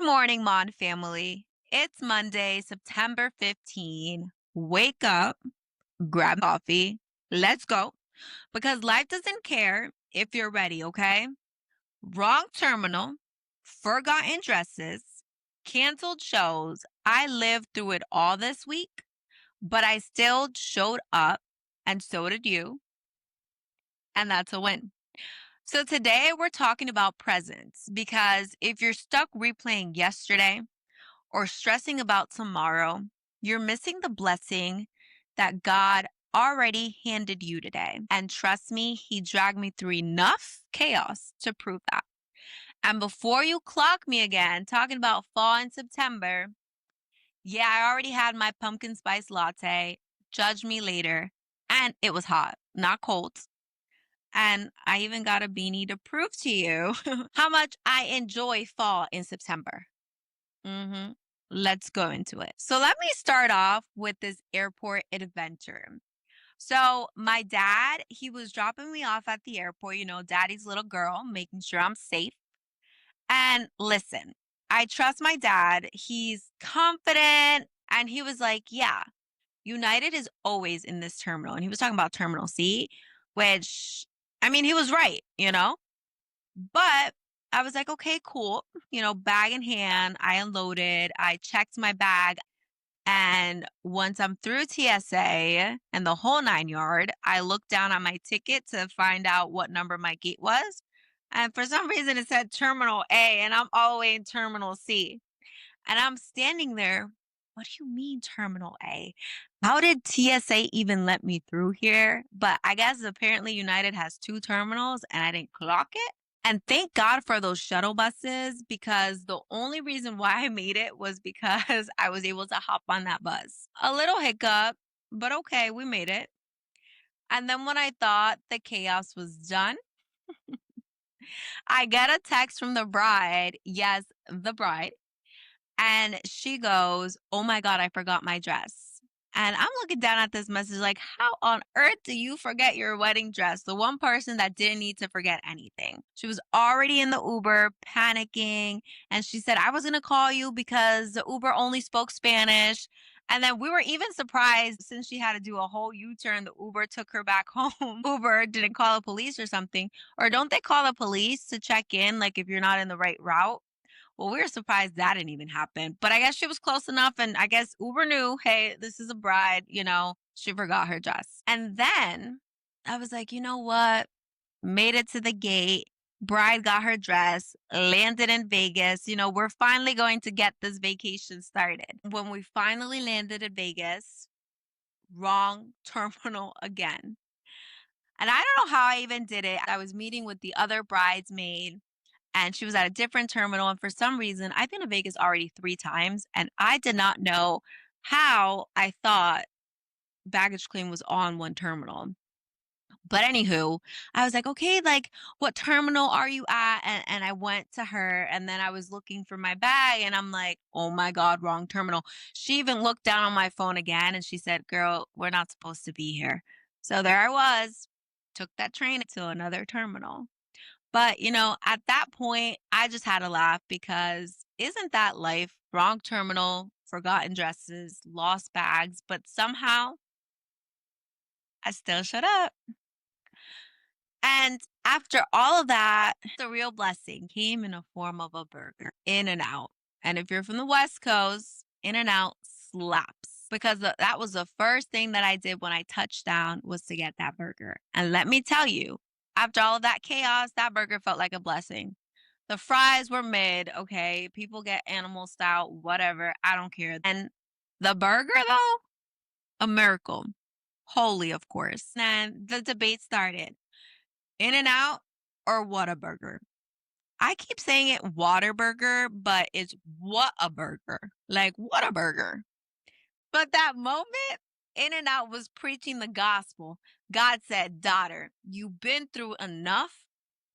morning, Mon family. It's Monday, September 15. Wake up, grab coffee, let's go. Because life doesn't care if you're ready, okay? Wrong terminal, forgotten dresses, canceled shows. I lived through it all this week, but I still showed up, and so did you. And that's a win. So today we're talking about presence because if you're stuck replaying yesterday, or stressing about tomorrow, you're missing the blessing that God already handed you today. And trust me, He dragged me through enough chaos to prove that. And before you clock me again, talking about fall in September, yeah, I already had my pumpkin spice latte. Judge me later. And it was hot, not cold. And I even got a beanie to prove to you how much I enjoy fall in September. hmm Let's go into it. So let me start off with this airport adventure. So my dad, he was dropping me off at the airport, daddy's little girl, making sure I'm safe. And listen, I trust my dad. He's confident. And he was like, yeah, United is always in this terminal. And he was talking about Terminal C, which, I mean, he was right. But I was like, okay, cool. Bag in hand, I unloaded, I checked my bag. And once I'm through TSA and the whole 9 yard, I looked down on my ticket to find out what number my gate was. And for some reason, it said Terminal A, and I'm all the way in Terminal C. And I'm standing there. What do you mean, Terminal A? How did TSA even let me through here? But I guess apparently United has two terminals and I didn't clock it. And thank God for those shuttle buses because the only reason why I made it was because I was able to hop on that bus. A little hiccup, but okay, we made it. And then when I thought the chaos was done, I get a text from the bride. Yes, the bride. And she goes, "Oh my God, I forgot my dress." And I'm looking down at this message like, how on earth do you forget your wedding dress? The one person that didn't need to forget anything. She was already in the Uber panicking. And she said, I was going to call you because the Uber only spoke Spanish. And then we were even surprised since she had to do a whole U-turn. The Uber took her back home. Uber didn't call the police or something. Or don't they call the police to check in, like if you're not in the right route? Well, we were surprised that didn't even happen. But I guess she was close enough. And I guess Uber knew, hey, this is a bride, she forgot her dress. And then I was like, you know what? Made it to the gate. Bride got her dress, landed in Vegas. We're finally going to get this vacation started. When we finally landed in Vegas, wrong terminal again. And I don't know how I even did it. I was meeting with the other bridesmaid and she was at a different terminal. And for some reason, I've been to Vegas already 3 times, and I did not know how I thought baggage claim was on one terminal. But anywho, I was like, okay, like, what terminal are you at? And I went to her, and then I was looking for my bag, and I'm like, oh my God, wrong terminal. She even looked down on my phone again, and she said, girl, we're not supposed to be here. So there I was, took that train to another terminal. But, at that point, I just had to laugh because isn't that life? Wrong terminal, forgotten dresses, lost bags, but somehow I still showed up. And after all of that, the real blessing came in the form of a burger, In and Out. And if you're from the West Coast, In and Out slaps because that was the first thing that I did when I touched down was to get that burger. And let me tell you, after all of that chaos, that burger felt like a blessing. The fries were mid, okay? People get animal style, whatever. I don't care. And the burger, though, a miracle. Holy, of course. And the debate started. In and Out or Whataburger? I keep saying it Waterburger, but it's what a burger. Like, what a burger. But that moment, In and Out was preaching the gospel. God said, daughter, you've been through enough.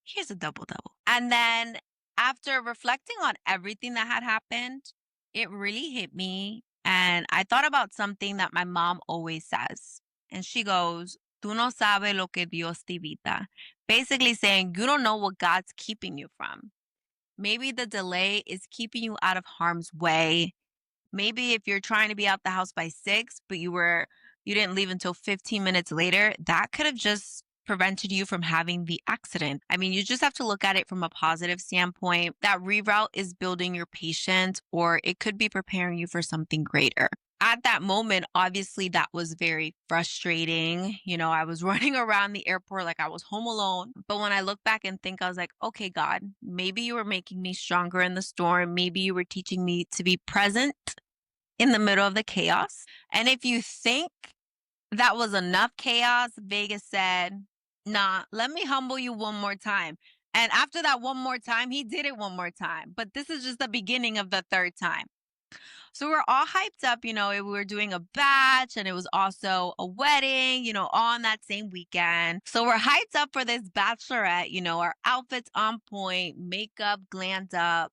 Here's a double double. And then after reflecting on everything that had happened, it really hit me. And I thought about something that my mom always says. And she goes, Tú no sabes lo que Dios te evita. Basically saying, you don't know what God's keeping you from. Maybe the delay is keeping you out of harm's way. Maybe if you're trying to be out the house by 6, but you didn't leave until 15 minutes later, that could have just prevented you from having the accident. I mean, you just have to look at it from a positive standpoint. That reroute is building your patience, or it could be preparing you for something greater. At that moment, obviously, that was very frustrating. I was running around the airport like I was home alone. But when I look back and think, I was like, okay, God, maybe you were making me stronger in the storm. Maybe you were teaching me to be present in the middle of the chaos. And if you think that was enough chaos, Vegas said, nah, let me humble you one more time. And after that one more time, he did it one more time. But this is just the beginning of the third time. So we're all hyped up, we were doing a batch and it was also a wedding, all on that same weekend. So we're hyped up for this bachelorette, our outfits on point, makeup glammed up,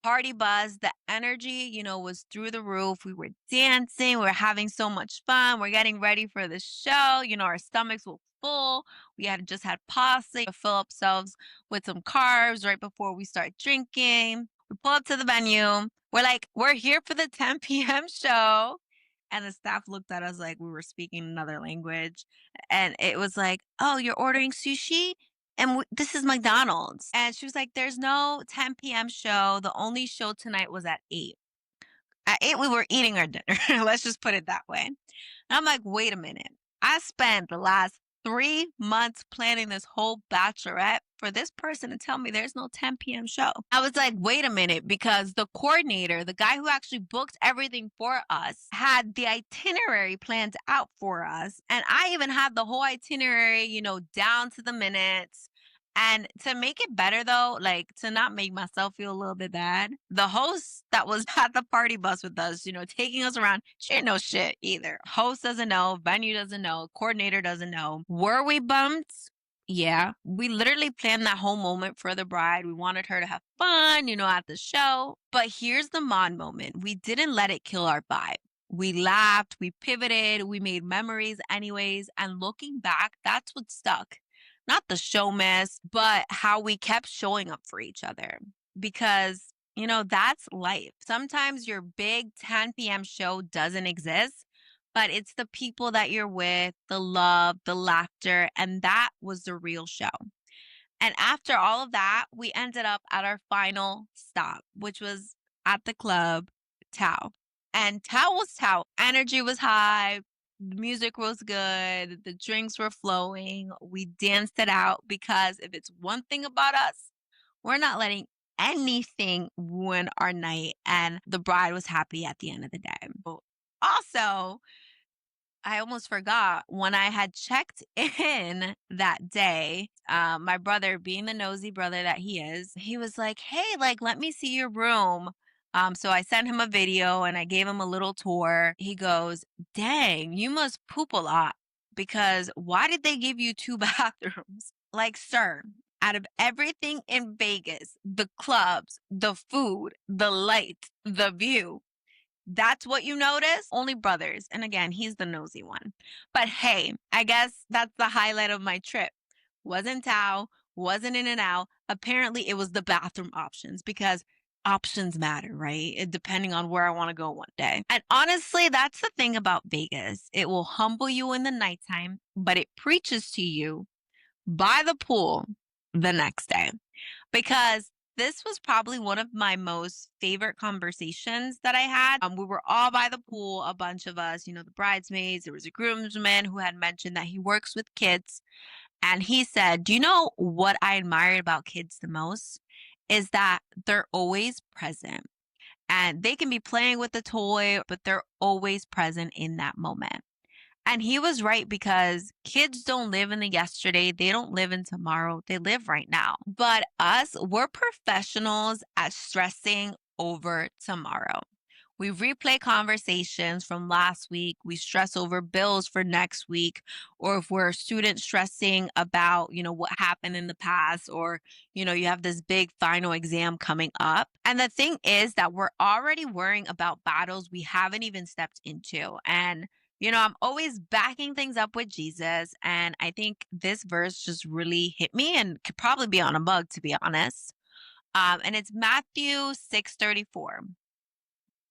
party buzz. The energy, was through the roof. We were dancing. We were having so much fun. We're getting ready for the show. Our stomachs were full. We had just had pasta to fill ourselves with some carbs right before we start drinking. We pull up to the venue. We're like, we're here for the 10 p.m. show. And the staff looked at us like we were speaking another language. And it was like, oh, you're ordering sushi? And this is McDonald's. And she was like, there's no 10 p.m. show. The only show tonight was at 8. At 8, we were eating our dinner. Let's just put it that way. And I'm like, wait a minute. I spent the last 3 months planning this whole bachelorette for this person to tell me there's no 10 p.m. show. I was like, wait a minute, because the coordinator, the guy who actually booked everything for us, had the itinerary planned out for us. And I even had the whole itinerary, down to the minutes. And to make it better though, like to not make myself feel a little bit bad, the host that was at the party bus with us, taking us around, she didn't know shit either. Host doesn't know, venue doesn't know, coordinator doesn't know. Were we bumped? Yeah. We literally planned that whole moment for the bride. We wanted her to have fun, at the show. But here's the moment. We didn't let it kill our vibe. We laughed, we pivoted, we made memories anyways. And looking back, that's what stuck. Not the show miss, but how we kept showing up for each other. Because, that's life. Sometimes your big 10 p.m. show doesn't exist, but it's the people that you're with, the love, the laughter, and that was the real show. And after all of that, we ended up at our final stop, which was at the club, Tao. And Tao was Tao. Energy was high. The music was good. The drinks were flowing. We danced it out because if it's one thing about us, we're not letting anything ruin our night. And the bride was happy at the end of the day. Also, I almost forgot when I had checked in that day, my brother, being the nosy brother that he is, he was like, hey, like, let me see your room. So I sent him a video and I gave him a little tour. He goes, dang, you must poop a lot because why did they give you 2 bathrooms? Like, sir, out of everything in Vegas, the clubs, the food, the lights, the view, that's what you notice? Only brothers. And again, he's the nosy one. But hey, I guess that's the highlight of my trip. Wasn't Tao, wasn't in and out. Apparently, it was the bathroom options because options matter, right? Depending on where I want to go one day. And honestly, that's the thing about Vegas. It will humble you in the nighttime, but it preaches to you by the pool the next day. Because this was probably one of my most favorite conversations that I had. We were all by the pool, a bunch of us, the bridesmaids. There was a groomsman who had mentioned that he works with kids. And he said, do you know what I admired about kids the most? Is that they're always present. And they can be playing with the toy, but they're always present in that moment. And he was right because kids don't live in the yesterday. They don't live in tomorrow. They live right now. But us, we're professionals at stressing over tomorrow. We replay conversations from last week. We stress over bills for next week. Or if we're students stressing about, what happened in the past, or, you have this big final exam coming up. And the thing is that we're already worrying about battles we haven't even stepped into. And I'm always backing things up with Jesus. And I think this verse just really hit me and could probably be on a bug, to be honest. And it's Matthew 6:34.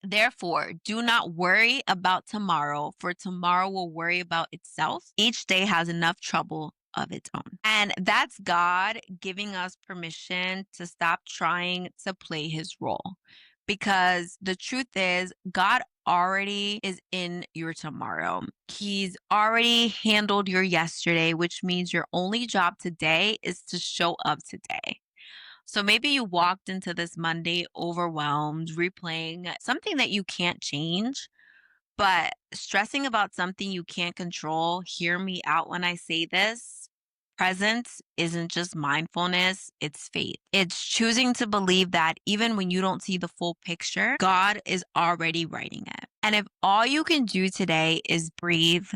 Therefore, do not worry about tomorrow, for tomorrow will worry about itself. Each day has enough trouble of its own. And that's God giving us permission to stop trying to play his role. Because the truth is, God already is in your tomorrow. He's already handled your yesterday, which means your only job today is to show up today. So maybe you walked into this Monday overwhelmed, replaying something that you can't change, but stressing about something you can't control. Hear me out when I say this. Presence isn't just mindfulness, it's faith. It's choosing to believe that even when you don't see the full picture, God is already writing it. And if all you can do today is breathe,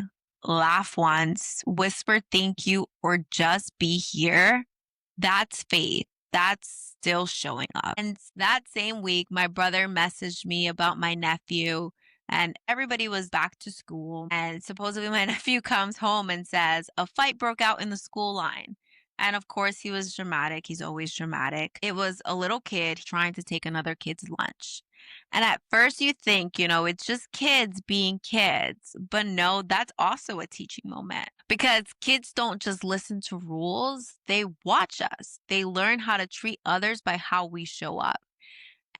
laugh once, whisper thank you, or just be here, that's faith. That's still showing up. And that same week, my brother messaged me about my nephew, and everybody was back to school. And supposedly, my nephew comes home and says, a fight broke out in the school line. And of course, he was dramatic. He's always dramatic. It was a little kid trying to take another kid's lunch. And at first, you think, it's just kids being kids. But no, that's also a teaching moment because kids don't just listen to rules, they watch us. They learn how to treat others by how we show up.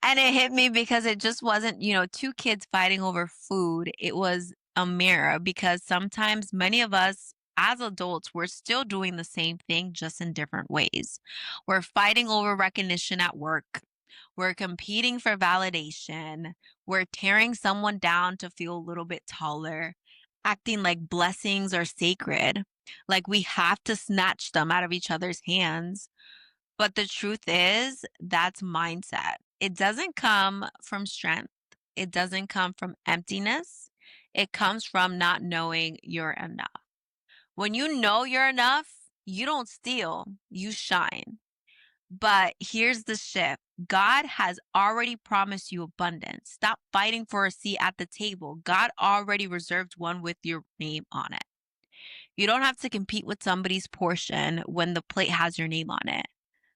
And it hit me because it just wasn't, two kids fighting over food. It was a mirror because sometimes many of us as adults, we're still doing the same thing, just in different ways. We're fighting over recognition at work. We're competing for validation. We're tearing someone down to feel a little bit taller, acting like blessings are sacred, like we have to snatch them out of each other's hands. But the truth is, that's mindset. It doesn't come from strength, it doesn't come from emptiness. It comes from not knowing you're enough. When you know you're enough, you don't steal, you shine. But here's the shift. God has already promised you abundance. Stop fighting for a seat at the table. God already reserved one with your name on it. You don't have to compete with somebody's portion when the plate has your name on it.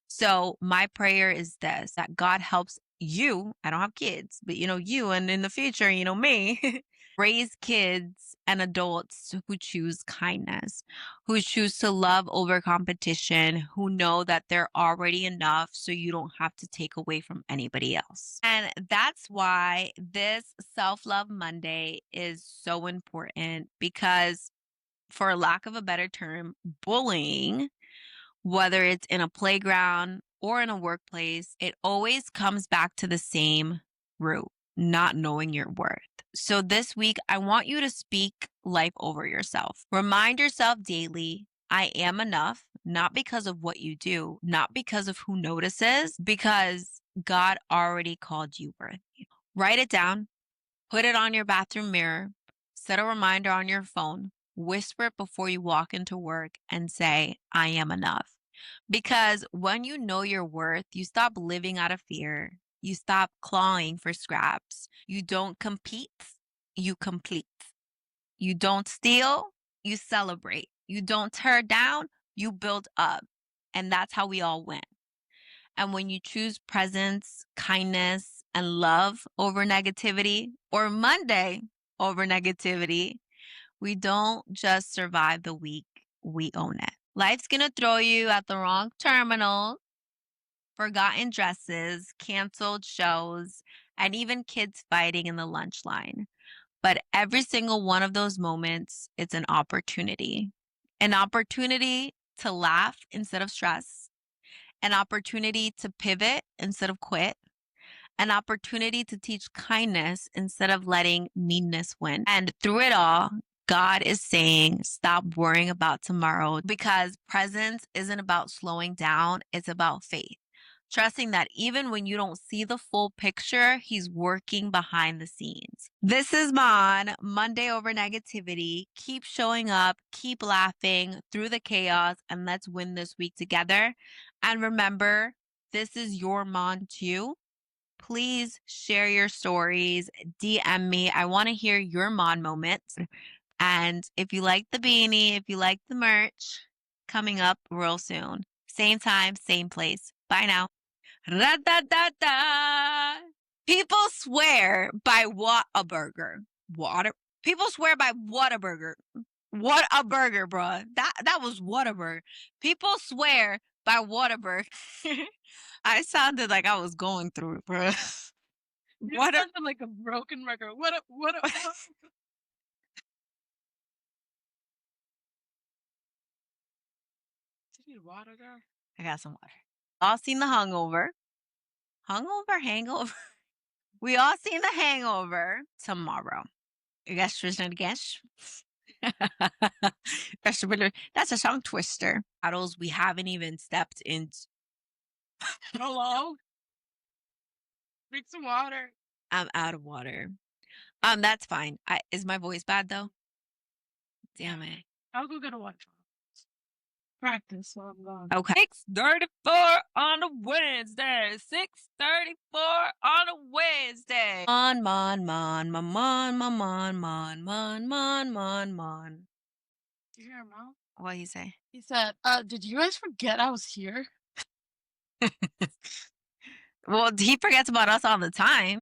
So my prayer is this, that God helps you. I don't have kids, but you, and in the future, me, raise kids and adults who choose kindness, who choose to love over competition, who know that they're already enough so you don't have to take away from anybody else. And that's why this Self-Love Monday is so important because, for lack of a better term, bullying, whether it's in a playground or in a workplace, it always comes back to the same root, not knowing your worth. So this week, I want you to speak life over yourself. Remind yourself daily, I am enough, not because of what you do, not because of who notices, because God already called you worthy. Write it down, put it on your bathroom mirror, set a reminder on your phone, whisper it before you walk into work, and say, I am enough. Because when you know your worth, you stop living out of fear. You stop clawing for scraps. You don't compete, you complete. You don't steal, you celebrate. You don't tear down, you build up. And that's how we all win. And when you choose presence, kindness, and love over negativity, or Monday over negativity, we don't just survive the week, we own it. Life's going to throw you at the wrong terminal, forgotten dresses, canceled shows, and even kids fighting in the lunch line. But every single one of those moments, it's an opportunity to laugh instead of stress, an opportunity to pivot instead of quit, an opportunity to teach kindness instead of letting meanness win. And through it all, God is saying, stop worrying about tomorrow because presence isn't about slowing down, it's about faith. Trusting that even when you don't see the full picture, He's working behind the scenes. This is Mon, Monday over negativity. Keep showing up, keep laughing through the chaos, and let's win this week together. And remember, this is your Mon too. Please share your stories, DM me. I want to hear your Mon moments. And if you like the beanie, if you like the merch, coming up real soon. Same time, same place. Bye now. Ra-da-da-da. People swear by what a burger. Water. People swear by what a burger. What a burger, bruh. That was what a burger. People swear by Whataburger. I sounded like I was going through it, bruh. You What a sounded like a broken record. What a Do you need water, girl? I got some water. All seen the hungover. Hungover, hangover. We all seen the hangover tomorrow. Guess who's not a guess? That's a tongue twister. Battles we haven't even stepped into. Hello? Drink some water. I'm out of water. That's fine. Is my voice bad though? Damn it. I'll go get a water. Practice while I'm gone. Okay. 6:34 on a Wednesday. 6:34 on a Wednesday. Mon, mon, mon, mon, mon, mon, mon, mon, mon, mon, mon, mon. You hear him out? What do you say? He said, did you guys forget I was here? Well, he forgets about us all the time.